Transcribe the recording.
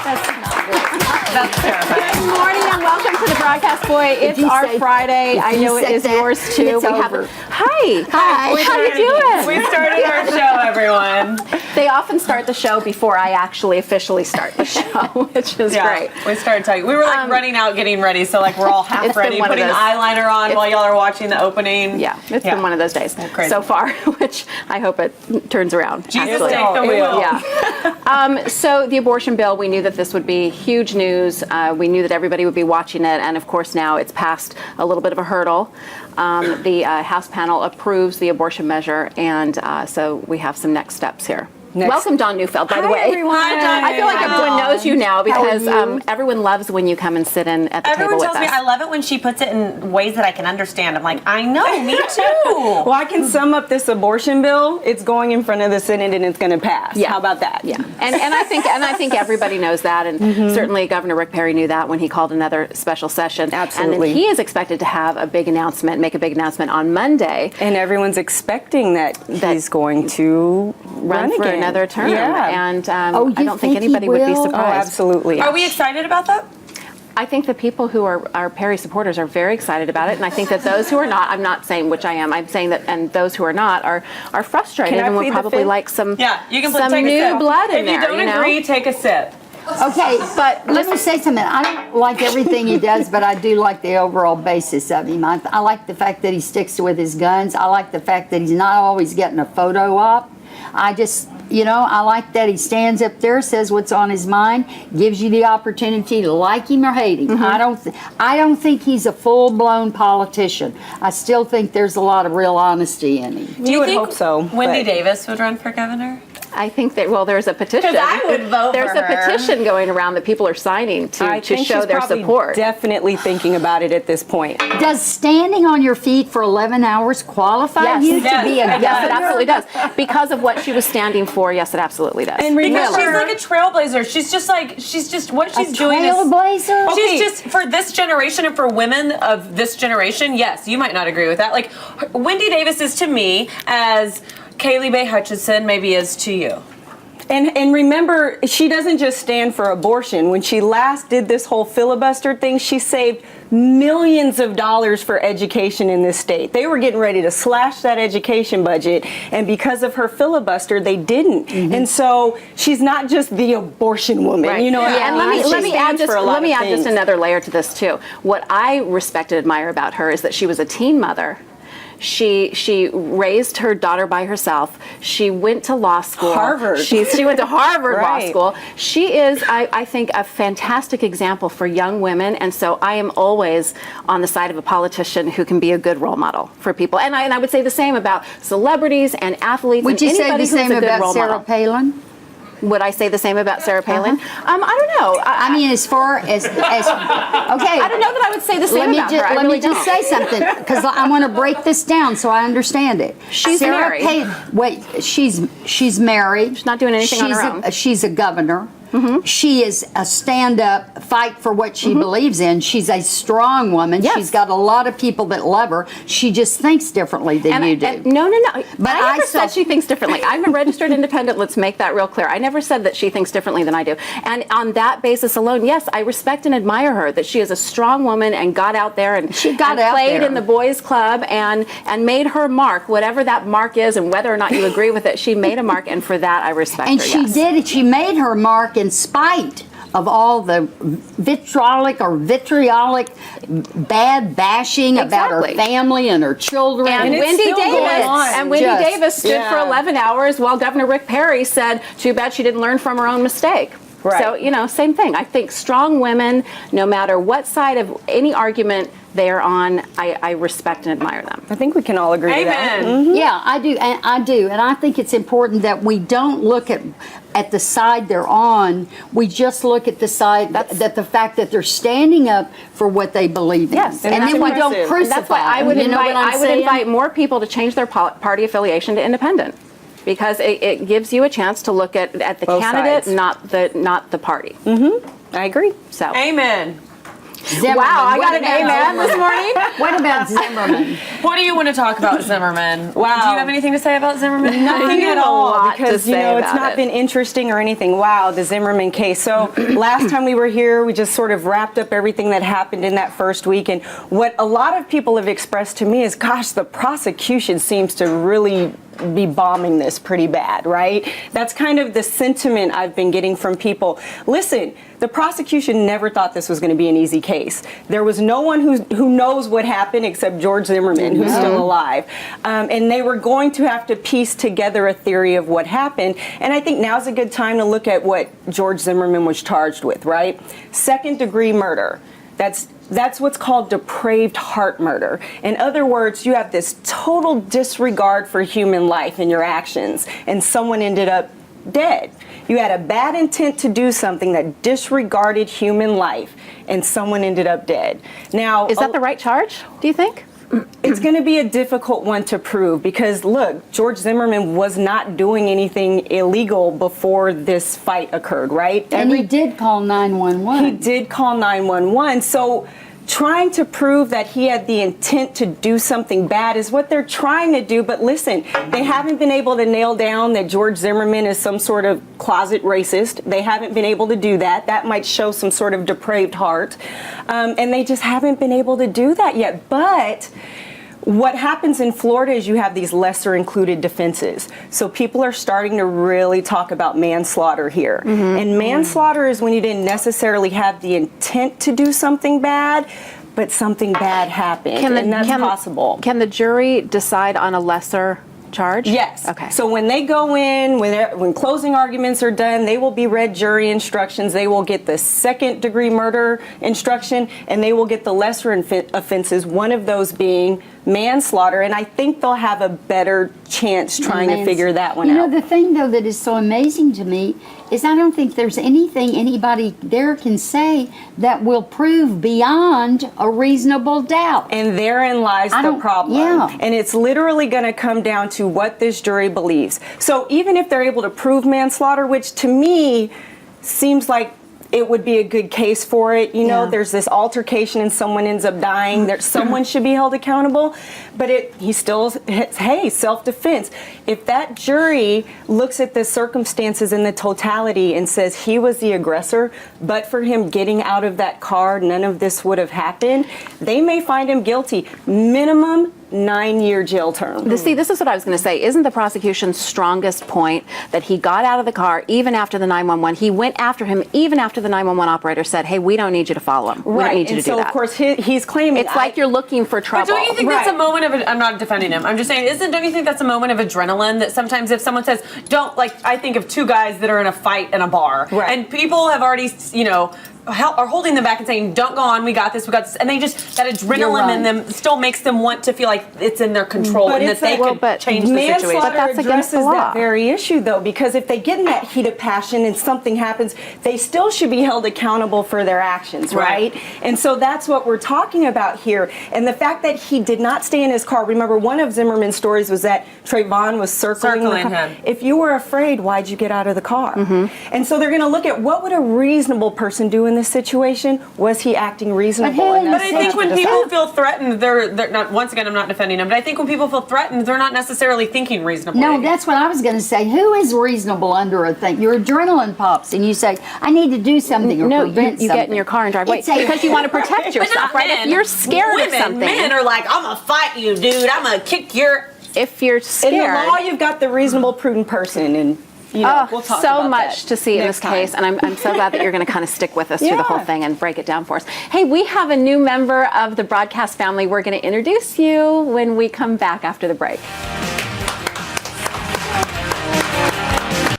That's not good. That's terrifying. Good morning and welcome to the Broadcast Boy. It's our Friday. I know it is yours too. It's over. Hi. How you doing? We started our show, everyone. They often start the show before I actually officially start the show, which is great. We started talking. We were like running out, getting ready, so like we're all half ready, putting eyeliner on while y'all are watching the opening. Yeah, it's been one of those days so far, which I hope it turns around. Jesus, take the wheel. Yeah. So the abortion bill, we knew that this would be huge news. We knew that everybody would be watching it, and of course now it's passed a little bit of a hurdle. The House panel approves the abortion measure, and so we have some next steps here. Welcome, Dawn Neufeld, by the way. Everyone. Hi, Dawn. I feel like everyone knows you now because you? Everyone loves when you come and sit in at the table with us. Everyone tells me I love it when she puts it in ways that I can understand. I'm like, I know, me too. Well, I can sum up this abortion bill. It's going in front of the Senate and it's going to pass. Yeah. How about that? Yeah, and I think everybody knows that, and certainly Governor Rick Perry knew that when he called another special session. Absolutely. And then he is expected to have a big announcement, make a big announcement on Monday. And everyone's expecting that he's going to run for again. Another term. Yeah. And I you don't think think anybody he would be will? surprised. Oh, absolutely. Are we excited about that? I think the people who are Perry supporters are very excited about it, and I think that those who are not, I'm not saying which I am, I'm saying that, and those who are not are frustrated Can I and would plead the probably fifth? like some You can some take a new sip. blood in if there. If you don't agree, take a sip. Okay, but let me say something. I don't like everything he does, but I do like the overall basis of him. I like the fact that he sticks with his guns. I like the fact that he's not always getting a photo op. I just, I like that he stands up there, says what's on his mind, gives you the opportunity to like him or hate him. I don't think he's a full-blown politician. I still think there's a lot of real honesty in him. Do you would think hope so, Wendy but- Davis would run for governor? I think that, there's a petition. 'Cause I would vote There's for a her. petition going around that people are signing I to think show she's their probably support. definitely thinking about it at this point. Does standing on your feet for 11 hours qualify you to be a governor? Yes, it absolutely does. Because of what she was standing for, yes, it absolutely does. And Because remember, she's like a trailblazer. She's just what she's doing is Trailblazer? she's just for this generation and for women of this generation. Yes, you might not agree with that. Like Wendy Davis is to me as Kaylee Bay Hutchinson maybe is to you. And remember, she doesn't just stand for abortion. When she last did this whole filibuster thing, she saved millions of dollars for education in this state. They were getting ready to slash that education budget, and because of her filibuster, they didn't. And so she's not just the abortion woman. Right. You know, And let me add just things. another layer to this too. What I respect and admire about her is that she was a teen mother. She raised her daughter by herself. She went to law school. Harvard. She went to Harvard Law Right. School. She is, I think, a fantastic example for young women, and so I am always on the side of a politician who can be a good role model for people. And I would say the same about celebrities and athletes. Would and you say anybody the who's same a good about role Sarah model. Palin? Would I say the same about Sarah Palin? I don't know. I mean, as far as okay. I don't know that I would say the same about her. I Let really me just don't. say something, because I want to break this down so I understand it. She's Sarah married. She's married. She's not doing anything on her own. She's a governor. She is a stand-up, fight for what she believes in. She's a strong woman. Yes. She's got a lot of people that love her. She just thinks differently than you do. No. But I never I said she thinks differently. I'm a registered independent. Let's make that real clear. I never said that she thinks differently than I do. And on that basis alone, yes, I respect and admire her that she is a strong woman and got out there and She got out played there. in the boys' club and made her mark, whatever that mark is, and whether or not you agree with it. She made a mark, and for that I respect And her. she yes. did it. She made her mark in spite of all the vitriolic bad bashing about her Exactly. family and her children. And it's Wendy still going Davis on. and Wendy Just- Davis stood for 11 hours while Governor Rick Perry said, "Too bad she didn't learn from her own mistake." Right. So, same thing. I think strong women, no matter what side of any argument they are on, I respect and admire them. I think we can all agree to that. Amen. Yeah, I do, and I think it's important that we don't look at the side they're on. We just look at the side that the fact that they're standing up for what they believe in. Yes, and that's then we impressive. don't And crucify. That's why I would them. You know invite what I'm I would saying? invite more people to change their party affiliation to independent, because it gives you a chance to look at the Both candidate, sides. not the party. I agree. So Amen. Zimmerman. Wow, I got What an about amen this Zimmerman? morning. What about Zimmerman? What do you want to talk about Zimmerman? Wow. Do you have anything to say about Zimmerman? Nothing You at have a all, lot to because say it's about not it. been interesting or anything. Wow, the Zimmerman case. So last time we were here, we just sort of wrapped up everything that happened in that first week. And what a lot of people have expressed to me is, gosh, the prosecution seems to really be bombing this pretty bad, right? That's kind of the sentiment I've been getting from people. Listen, the prosecution never thought this was going to be an easy case. There was no one who knows what happened except George Zimmerman, who's still alive. And they were going to have to piece together a theory of what happened. And I think now's a good time to look at what George Zimmerman was charged with, right? Second-degree murder. That's what's called depraved heart murder. In other words, you have this total disregard for human life in your actions, and someone ended up dead. You had a bad intent to do something that disregarded human life, and someone ended up dead. Now, Is that the right charge, do you think? it's going to be a difficult one to prove because, look, George Zimmerman was not doing anything illegal before this fight occurred, right? And he did call 911. He did call 911. So trying to prove that he had the intent to do something bad is what they're trying to do. But listen, they haven't been able to nail down that George Zimmerman is some sort of closet racist. They haven't been able to do that. That might show some sort of depraved heart. And they just haven't been able to do that yet. But what happens in Florida is you have these lesser included defenses. So people are starting to really talk about manslaughter here. And manslaughter is when you didn't necessarily have the intent to do something bad, but something bad happened. And that's possible. Can the jury decide on a lesser charge? Yes. Okay. So when they go in, when closing arguments are done, they will be read jury instructions. They will get the second-degree murder instruction, and they will get the lesser offenses, one of those being manslaughter. And I think they'll have a better chance trying to figure that one out. You know, the thing, though, that is so amazing to me is I don't think there's anything anybody there can say that will prove beyond a reasonable doubt. And therein lies the problem. Yeah. And it's literally going to come down to what this jury believes. So even if they're able to prove manslaughter, which to me seems like it would be a good case for it. You know, there's this altercation and someone ends up dying. Someone should be held accountable. But he still, hey, self-defense. If that jury looks at the circumstances in the totality and says he was the aggressor, but for him getting out of that car, none of this would have happened, they may find him guilty. Minimum 9-year jail term. See, this is what I was going to say. Isn't the prosecution's strongest point that he got out of the car even after the 911? He went after him even after the 911 operator said, hey, we don't need you to follow him. We don't need you to do that. And so, of course, he's claiming... It's like you're looking for trouble. But don't you think that's a moment of... I'm not defending him. I'm just saying, don't you think that's a moment of adrenaline that sometimes if someone says, don't... Like, I think of two guys that are in a fight in a bar. Right. And people have already, you know... are holding them back and saying, don't go on, we got this, and they just, that adrenaline in them still makes them want to feel like it's in their control and that they can change the situation. But that's against the law. That very issue, though, because if they get in that heat of passion and something happens, they still should be held accountable for their actions, right? And so that's what we're talking about here. And the fact that he did not stay in his car, remember, one of Zimmerman's stories was that Trayvon was circling him. If you were afraid, why'd you get out of the car? And so they're going to look at what would a reasonable person do in this situation. Was he acting reasonable? But I think when people feel threatened, they're not. Once again, I'm not defending him, but I think when people feel threatened, they're not necessarily thinking reasonably. No, that's what I was going to say. Who is reasonable under a thing? Your adrenaline pops, and you say, "I need to do something or prevent something." You get in your car and drive away because you want to protect yourself, right? Men. If you're scared of something, men are like, "I'm gonna fight you, dude. I'm gonna kick your." If you're scared, in the law, you've got the reasonable, prudent person, and you know, we'll talk so about much that to see in this case, and I'm so glad that you're going to kind of stick with us through the whole thing and break it down for us. Hey, we have a new member of the broadcast family. We're going to introduce you when we come back after the break.